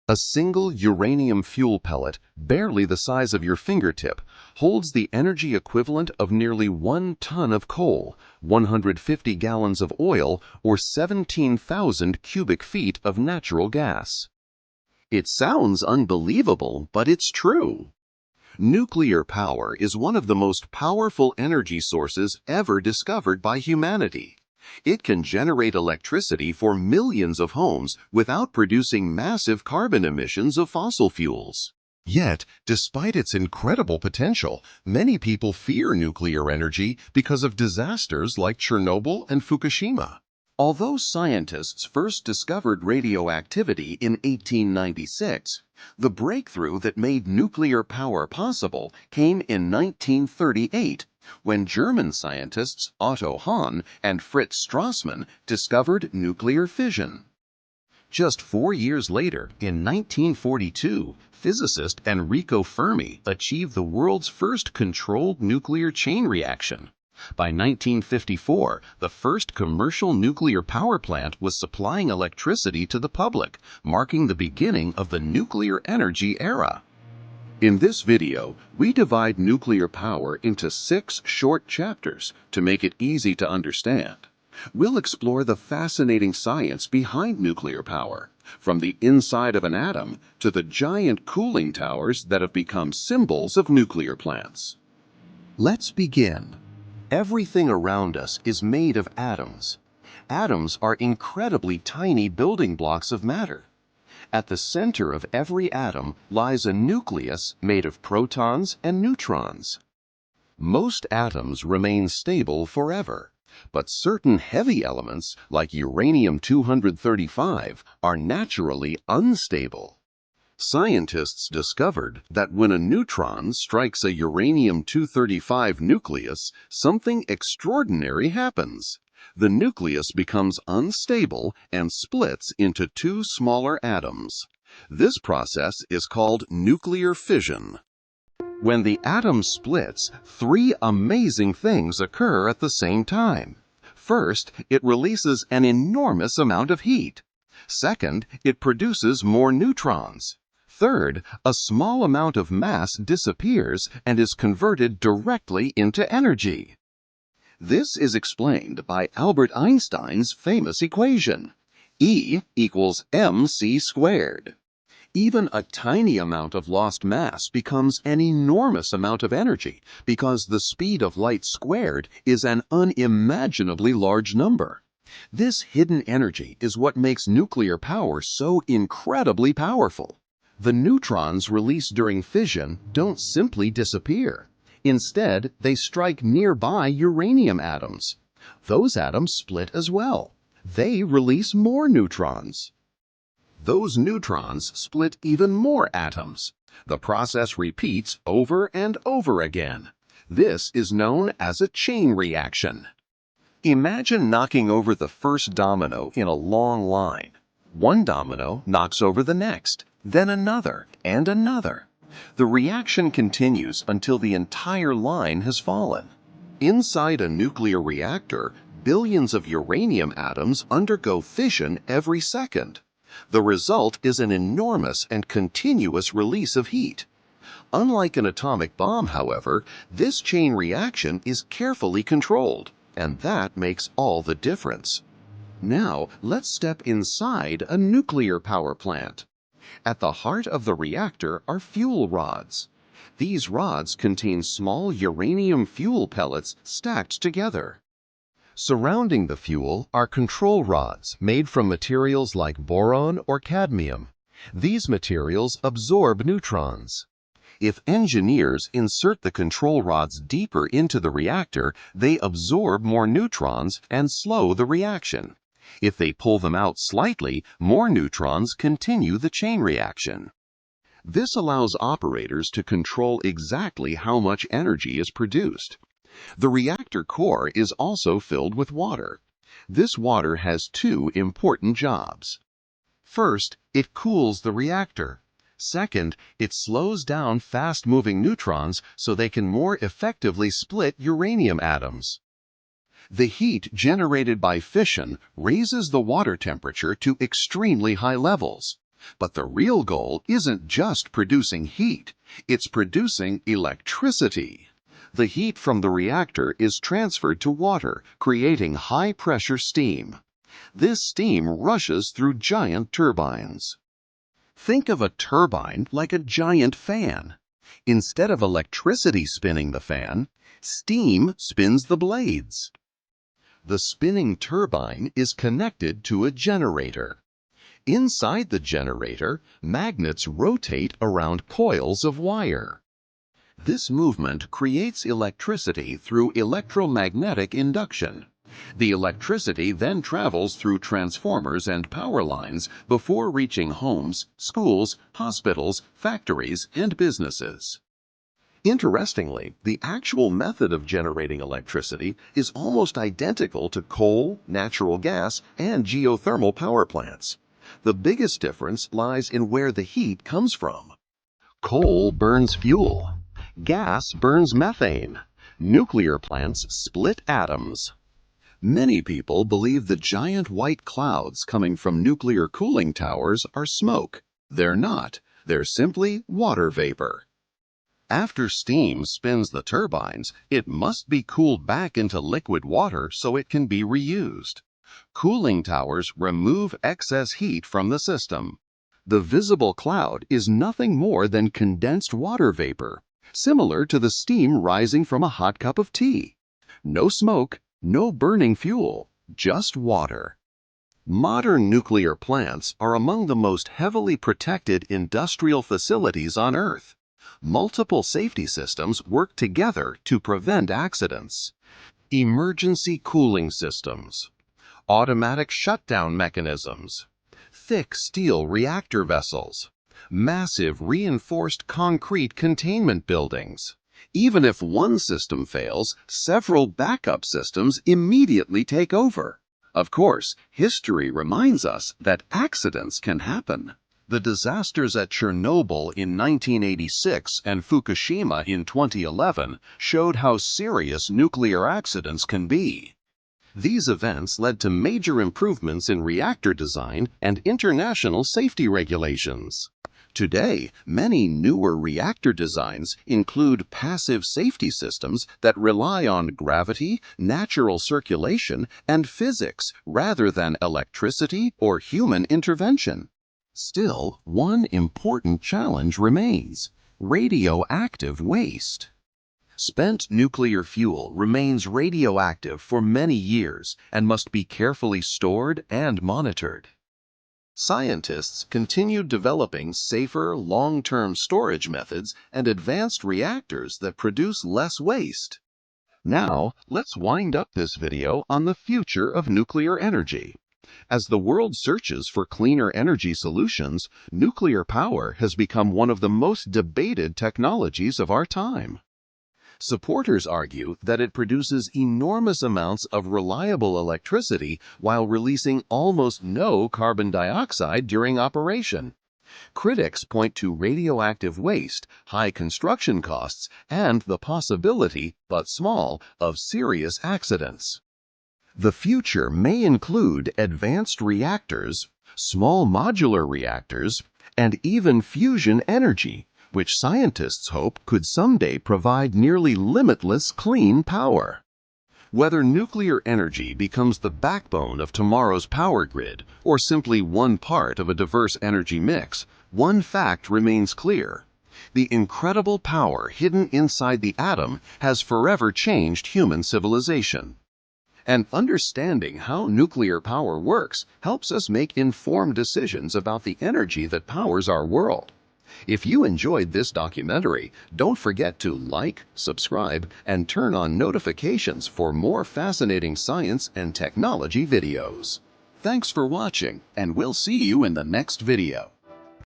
A single uranium fuel pellet, barely the size of your fingertip, holds the energy equivalent of nearly 1 ton of coal, 150 gallons of oil, or 17,000 cubic feet of natural gas. It sounds unbelievable, but it's true. Nuclear power is one of the most powerful energy sources ever discovered by humanity. It can generate electricity for millions of homes without producing massive carbon emissions of fossil fuels. Yet, despite its incredible potential, many people fear nuclear energy because of disasters like Chernobyl and Fukushima. Although scientists first discovered radioactivity in 1896, the breakthrough that made nuclear power possible came in 1938, when German scientists Otto Hahn and Fritz Strassmann discovered nuclear fission. Just 4 years later, in 1942, physicist Enrico Fermi achieved the world's first controlled nuclear chain reaction. By 1954, the first commercial nuclear power plant was supplying electricity to the public, marking the beginning of the nuclear energy era. In this video, we divide nuclear power into 6 short chapters to make it easy to understand. We'll explore the fascinating science behind nuclear power, from the inside of an atom to the giant cooling towers that have become symbols of nuclear plants. Let's begin. Everything around us is made of atoms. Atoms are incredibly tiny building blocks of matter. At the center of every atom lies a nucleus made of protons and neutrons. Most atoms remain stable forever, but certain heavy elements, like uranium-235, are naturally unstable. Scientists discovered that when a neutron strikes a uranium-235 nucleus, something extraordinary happens. The nucleus becomes unstable and splits into 2 smaller atoms. This process is called nuclear fission. When the atom splits, 3 amazing things occur at the same time. First, it releases an enormous amount of heat. Second, it produces more neutrons. Third, a small amount of mass disappears and is converted directly into energy. This is explained by Albert Einstein's famous equation, E equals mc squared. Even a tiny amount of lost mass becomes an enormous amount of energy because the speed of light squared is an unimaginably large number. This hidden energy is what makes nuclear power so incredibly powerful. The neutrons released during fission don't simply disappear. Instead, they strike nearby uranium atoms. Those atoms split as well. They release more neutrons. Those neutrons split even more atoms. The process repeats over and over again. This is known as a chain reaction. Imagine knocking over the first domino in a long line. One domino knocks over the next, then another and another. The reaction continues until the entire line has fallen. Inside a nuclear reactor, billions of uranium atoms undergo fission every second. The result is an enormous and continuous release of heat. Unlike an atomic bomb, however, this chain reaction is carefully controlled, and that makes all the difference. Now, let's step inside a nuclear power plant. At the heart of the reactor are fuel rods. These rods contain small uranium fuel pellets stacked together. Surrounding the fuel are control rods made from materials like boron or cadmium. These materials absorb neutrons. If engineers insert the control rods deeper into the reactor, they absorb more neutrons and slow the reaction. If they pull them out slightly, more neutrons continue the chain reaction. This allows operators to control exactly how much energy is produced. The reactor core is also filled with water. This water has 2 important jobs. First, it cools the reactor. Second, it slows down fast-moving neutrons so they can more effectively split uranium atoms. The heat generated by fission raises the water temperature to extremely high levels. But the real goal isn't just producing heat, it's producing electricity. The heat from the reactor is transferred to water, creating high-pressure steam. This steam rushes through giant turbines. Think of a turbine like a giant fan. Instead of electricity spinning the fan, steam spins the blades. The spinning turbine is connected to a generator. Inside the generator, magnets rotate around coils of wire. This movement creates electricity through electromagnetic induction. The electricity then travels through transformers and power lines before reaching homes, schools, hospitals, factories, and businesses. Interestingly, the actual method of generating electricity is almost identical to coal, natural gas, and geothermal power plants. The biggest difference lies in where the heat comes from. Coal burns fuel. Gas burns methane. Nuclear plants split atoms. Many people believe the giant white clouds coming from nuclear cooling towers are smoke. They're not. They're simply water vapor. After steam spins the turbines, it must be cooled back into liquid water so it can be reused. Cooling towers remove excess heat from the system. The visible cloud is nothing more than condensed water vapor, similar to the steam rising from a hot cup of tea. No smoke, no burning fuel, just water. Modern nuclear plants are among the most heavily protected industrial facilities on Earth. Multiple safety systems work together to prevent accidents. Emergency cooling systems, automatic shutdown mechanisms, thick steel reactor vessels, massive reinforced concrete containment buildings. Even if one system fails, several backup systems immediately take over. Of course, history reminds us that accidents can happen. The disasters at Chernobyl in 1986 and Fukushima in 2011 showed how serious nuclear accidents can be. These events led to major improvements in reactor design and international safety regulations. Today, many newer reactor designs include passive safety systems that rely on gravity, natural circulation, and physics rather than electricity or human intervention. Still, one important challenge remains: radioactive waste. Spent nuclear fuel remains radioactive for many years and must be carefully stored and monitored. Scientists continue developing safer, long-term storage methods and advanced reactors that produce less waste. Now, let's wind up this video on the future of nuclear energy. As the world searches for cleaner energy solutions, nuclear power has become one of the most debated technologies of our time. Supporters argue that it produces enormous amounts of reliable electricity while releasing almost no carbon dioxide during operation. Critics point to radioactive waste, high construction costs, and the possibility, but small, of serious accidents. The future may include advanced reactors, small modular reactors, and even fusion energy, which scientists hope could someday provide nearly limitless clean power. Whether nuclear energy becomes the backbone of tomorrow's power grid or simply one part of a diverse energy mix, one fact remains clear: the incredible power hidden inside the atom has forever changed human civilization. And understanding how nuclear power works helps us make informed decisions about the energy that powers our world. If you enjoyed this documentary, don't forget to like, subscribe, and turn on notifications for more fascinating science and technology videos. Thanks for watching, and we'll see you in the next video.